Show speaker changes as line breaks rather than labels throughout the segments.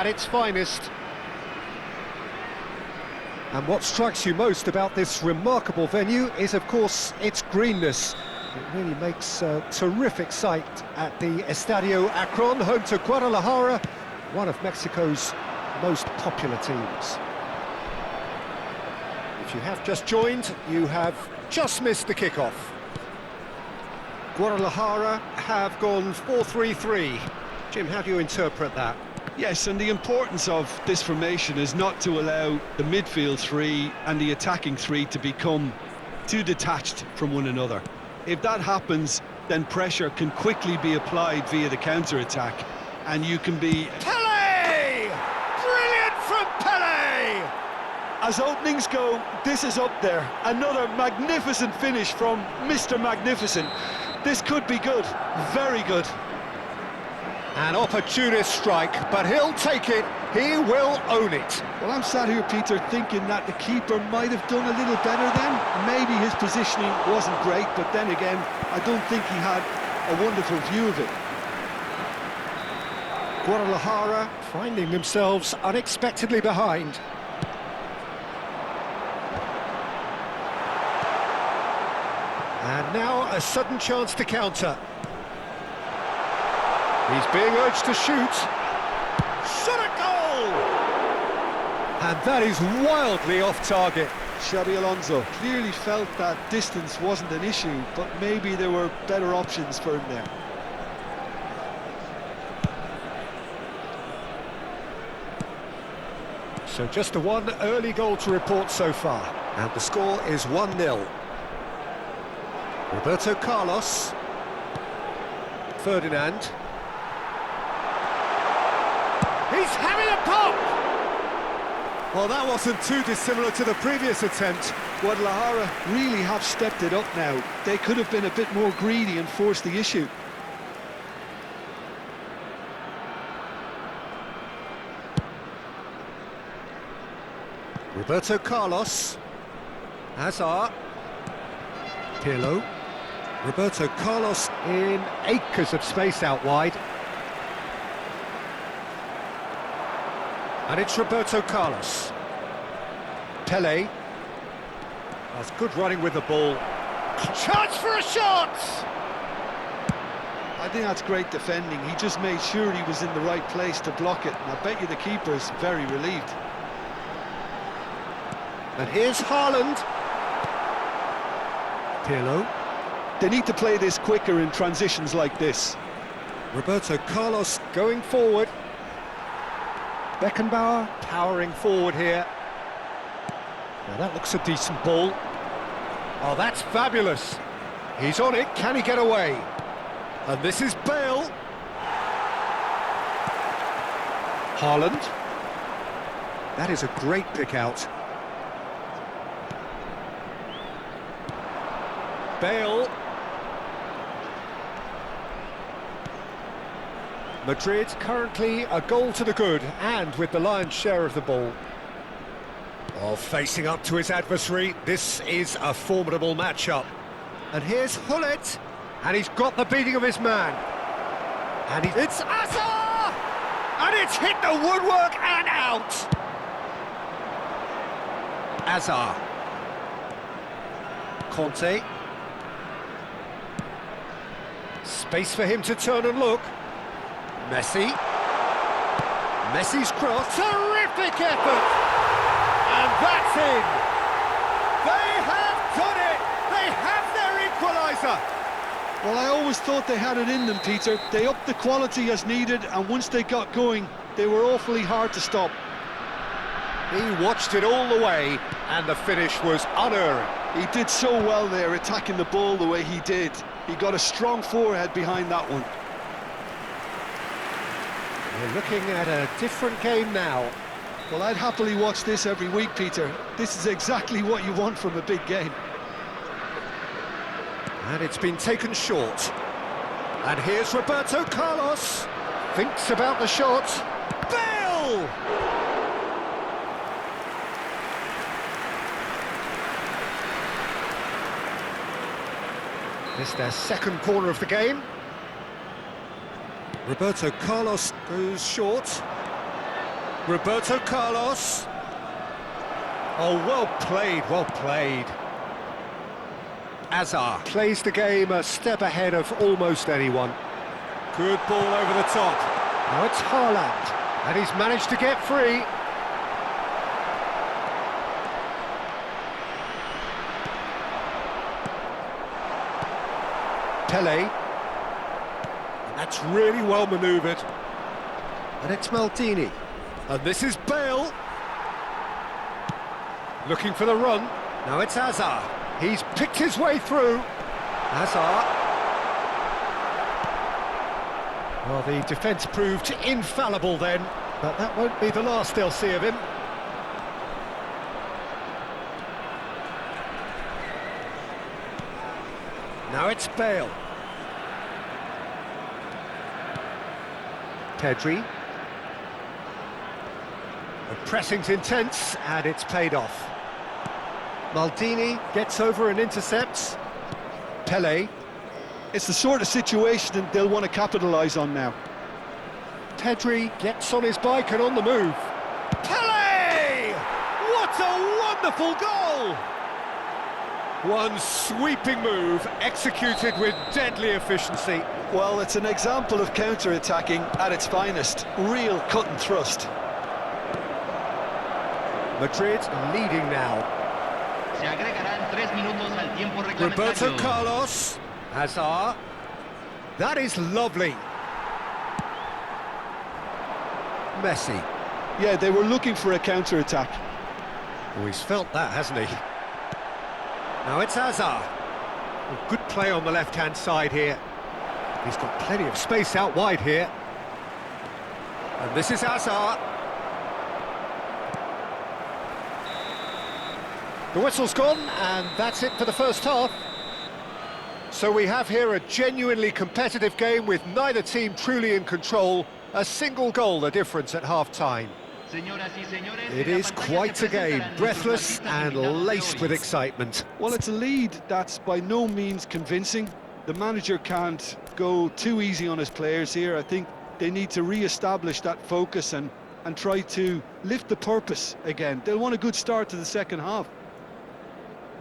at its finest. And what strikes you most about this remarkable venue is, of course, its greenness. It really makes a terrific sight at the Estadio Akron, home to Guadalajara, one of Mexico's most popular teams. If you have just joined, you have just missed the kickoff. Guadalajara have gone 4-3-3. Jim, how do you interpret that?
Yes, and the importance of this formation is not to allow the midfield three and the attacking three to become too detached from one another. If that happens, then pressure can quickly be applied via the counter-attack, and you can be...
Pele! Brilliant from Pele!
As openings go, this is up there. Another magnificent finish from Mr. Magnificent. This could be good, very good.
An opportunist strike, but he'll take it, he will own it.
Well, I'm sat here, Peter, thinking that the keeper might have done a little better then. Maybe his positioning wasn't great, but then again, I don't think he had a wonderful view of it.
Guadalajara finding themselves unexpectedly behind. And now a sudden chance to counter. He's being urged to shoot. Shot a goal! And that is wildly off target.
Xabi Alonso clearly felt that distance wasn't an issue, but maybe there were better options for him there.
So just the one early goal to report so far. And the score is 1-0. Roberto Carlos. Ferdinand. He's having a pop! Well, that wasn't too dissimilar to the previous attempt.
Guadalajara really have stepped it up now. They could have been a bit more greedy and forced the issue.
Roberto Carlos. Hazard. Pirlo. Roberto Carlos in acres of space out wide. And it's Roberto Carlos. Pele. That's good running with the ball. Chance for a shot!
I think that's great defending. He just made sure he was in the right place to block it. And I bet you the keeper's very relieved.
And here's Haaland. Pirlo.
They need to play this quicker in transitions like this.
Roberto Carlos going forward. Beckenbauer powering forward here. Now that looks a decent ball. Oh, that's fabulous. He's on it, can he get away? And this is Bale. Haaland. That is a great pick out. Bale. Madrid currently a goal to the good, and with the lion's share of the ball. Oh, facing up to his adversary, this is a formidable matchup. And here's Hullet, and he's got the beating of his man. And it's Hazard! And it's hit the woodwork and out! Hazard. Conte. Space for him to turn and look. Messi. Messi's cross. Terrific effort! And that's in! They have done it! They have their equaliser!
Well, I always thought they had it in them, Peter. They upped the quality as needed, and once they got going, they were awfully hard to stop.
He watched it all the way, and the finish was unerring.
He did so well there, attacking the ball the way he did. He got a strong forehead behind that one.
We're looking at a different game now.
Well, I'd happily watch this every week, Peter. This is exactly what you want from a big game.
And it's been taken short. And here's Roberto Carlos. Thinks about the shot. Bale! This their second corner of the game. Roberto Carlos goes short. Roberto Carlos. Oh, well played, well played. Azar plays the game a step ahead of almost anyone. Good ball over the top. Now it's Haaland, and he's managed to get free. Pele. And that's really well manoeuvred. And it's Maldini. And this is Bale. Looking for the run. Now it's Hazard. He's picked his way through. Hazard. Well, the defence proved infallible then, but that won't be the last they'll see of him. Now it's Bale. Pedri. The pressing's intense, and it's paid off. Maldini gets over and intercepts. Pele.
It's the sort of situation they'll want to capitalise on now.
Pedri gets on his bike and on the move. Pele! What a wonderful goal! One sweeping move, executed with deadly efficiency.
Well, it's an example of counter-attacking at its finest. Real cut and thrust.
Madrid leading now.
Se agregarán 3 minutos al tiempo
Roberto
reglamentario.
Carlos. Hazard. That is lovely. Messi.
Yeah, they were looking for a counter-attack.
Oh, he's felt that, hasn't he? Now it's Hazard. Oh, good play on the left-hand side here. He's got plenty of space out wide here. And this is Hazard. The whistle's gone, and that's it for the first half. So we have here a genuinely competitive game with neither team truly in control. A single goal the difference at half-time. It is quite a game, breathless and laced with excitement.
Well, it's a lead that's by no means convincing. The manager can't go too easy on his players here. I think they need to re-establish that focus and try to lift the purpose again. They'll want a good start to the second half.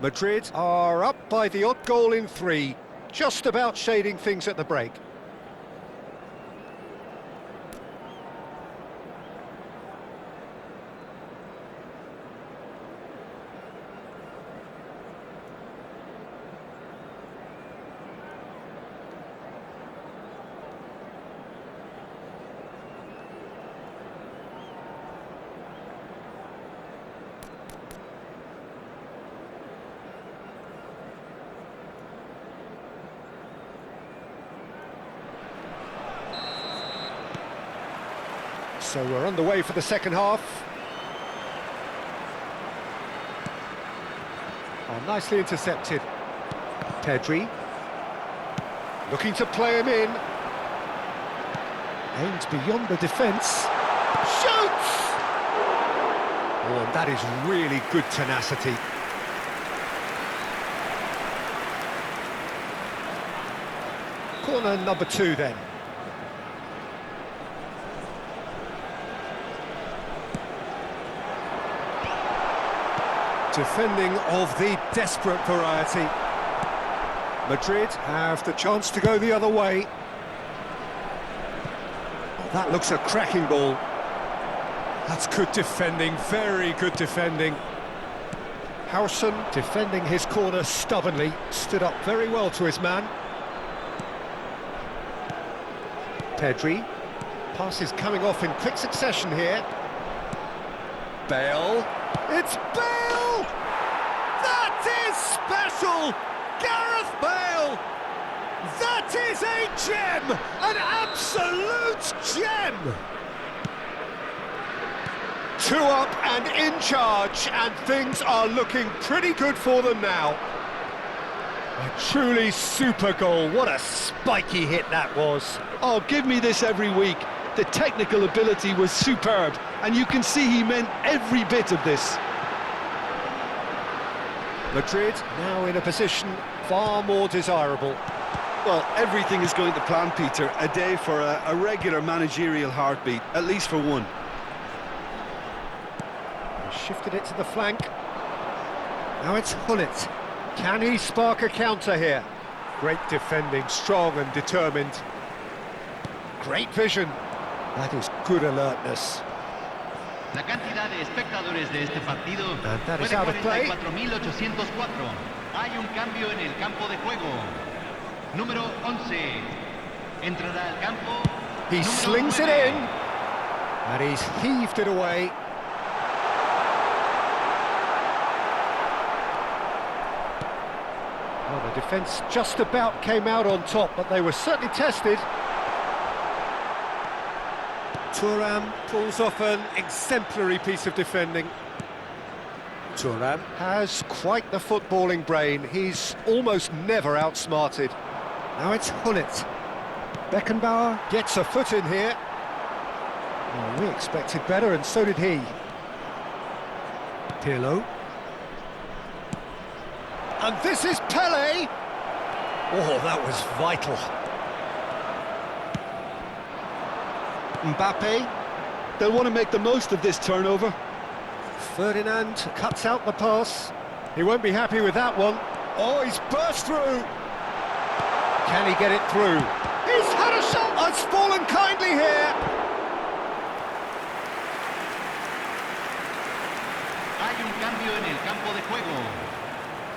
Madrid are up by the odd goal in 3, just about shading things at the break. So we're underway for the second half. Oh, nicely intercepted. Pedri. Looking to play him in. Aims beyond the defence. Shoots! Oh, and that is really good tenacity. Corner number 2 then. Defending of the desperate variety. Madrid have the chance to go the other way. Oh, that looks a cracking ball. That's good defending, very good defending. Howson defending his corner stubbornly, stood up very well to his man. Pedri. Pass is coming off in quick succession here. Bale. It's Bale! That is special! Gareth Bale! That is a gem! An absolute gem! 2 up and in charge, and things are looking pretty good for them now. A truly super goal. What a spiky hit that was.
Oh, give me this every week. The technical ability was superb, and you can see he meant every bit of this.
Madrid now in a position far more desirable.
Well, everything is going to plan, Peter. A day for a regular managerial heartbeat, at least for one.
shifted it to the flank. Now it's Hullet. Can he spark a counter here? Great defending, strong and determined. Great vision. That is good alertness.
La cantidad de espectadores de este partido
And that
fue
is
de
out of play.
44.804. Hay un cambio en el campo de juego. Número 11. Entrará al campo.
He
número
slings it
9.
in. And he's heaved it away. Well, the defence just about came out on top, but they were certainly tested. Thuram pulls off an exemplary piece of defending. Thuram has quite the footballing brain. He's almost never outsmarted. Now it's Hullet. Beckenbauer gets a foot in here. Well, we expected better, and so did he. Pirlo. And this is Pele! Oh, that was vital. Mbappe.
They'll want to make the most of this turnover.
Ferdinand cuts out the pass. He won't be happy with that one. Oh, he's burst through. Can he get it through? He's had a shot. Oh, it's fallen kindly here.
Hay un cambio en el campo de juego.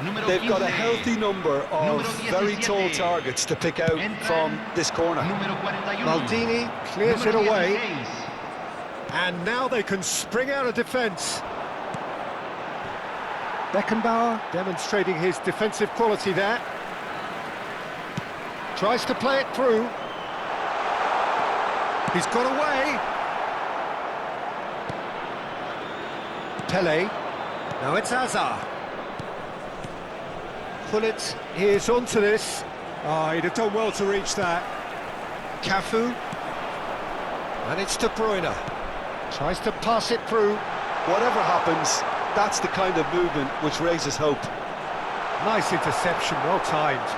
Número
They've got a
15.
healthy number of very tall targets to pick out from this corner.
Número 41.
Maldini clears
Número
it away.
16.
And now they can spring out of defence. Beckenbauer demonstrating his defensive quality there. Tries to play it through. He's got away. Pele. Now it's Hazard. Hullet is onto this. Oh, he'd have done well to reach that. Cafu. And it's De Bruyne. Tries to pass it through.
Whatever happens, that's the kind of movement which raises hope.
Nice interception, well timed.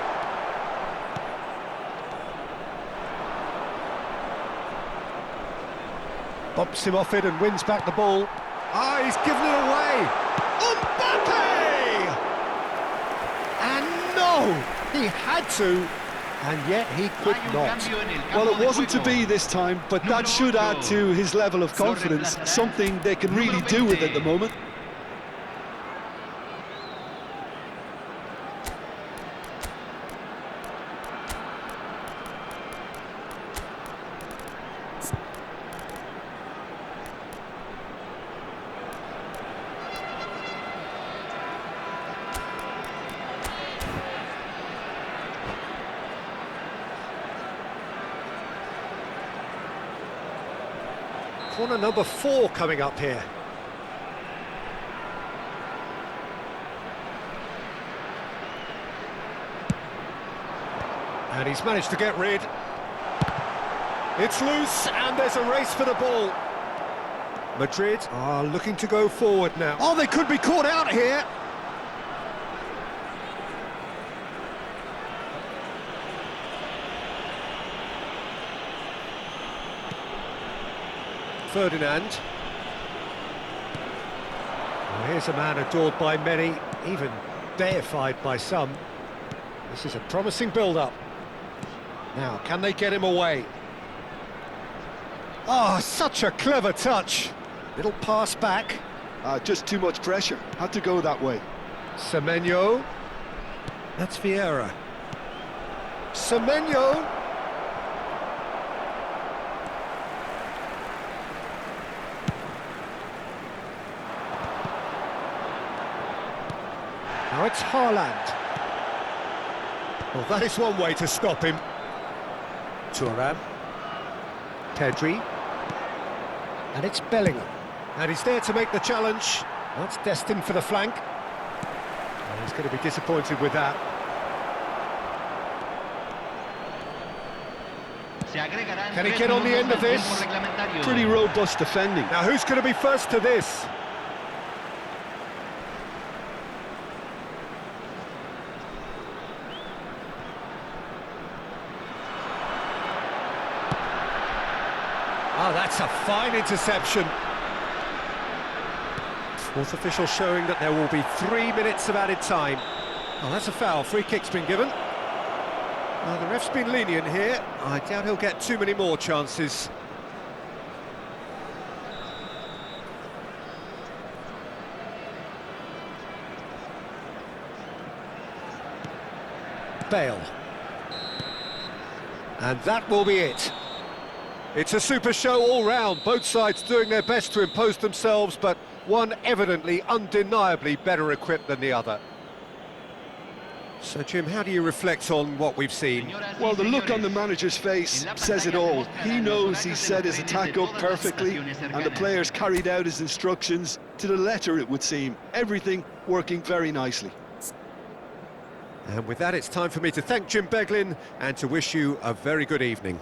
Bumps him off it and wins back the ball. Ah, he's given it away. Mbappe! And no, he had to, and yet he could
Hay un
not.
cambio en el campo
Well, it
de
wasn't to
juego.
be this time, but that should add to his level of confidence, something they can really do with at the moment.
Corner number 4 coming up here. And he's managed to get rid. It's loose, and there's a race for the ball. Madrid are looking to go forward now. Oh, they could be caught out here. Ferdinand. Well, here's a man adored by many, even deified by some. This is a promising build-up. Now, can they get him away? Oh, such a clever touch. Little pass back.
Just too much pressure. Had to go that way.
Semenyo. That's Vieira. Semenyo. Now it's Haaland. Well, that is one way to stop him. Thuram. Pedri. And it's Bellingham. And he's there to make the challenge. That's destined for the flank. And he's going to be disappointed with that.
Se agregarán
Can he
3
get on the
minutos
end of
al
this?
tiempo reglamentario.
Pretty robust defending.
Now, who's going to be first to this? Oh, that's a fine interception. Fourth official showing that there will be 3 minutes of added time. Oh, that's a foul. Free kick's been given. The ref's been lenient here. I doubt he'll get too many more chances. Bale. And that will be it. It's a super show all round, both sides doing their best to impose themselves, but one evidently, undeniably better equipped than the other. So, Jim, how do you reflect on what we've seen?
Well, the look on the manager's face says it all. He knows he set his attack up perfectly, and the players carried out his instructions to the letter, it would seem. Everything working very nicely.
And with that, it's time for me to thank Jim Beglin and to wish you a very good evening.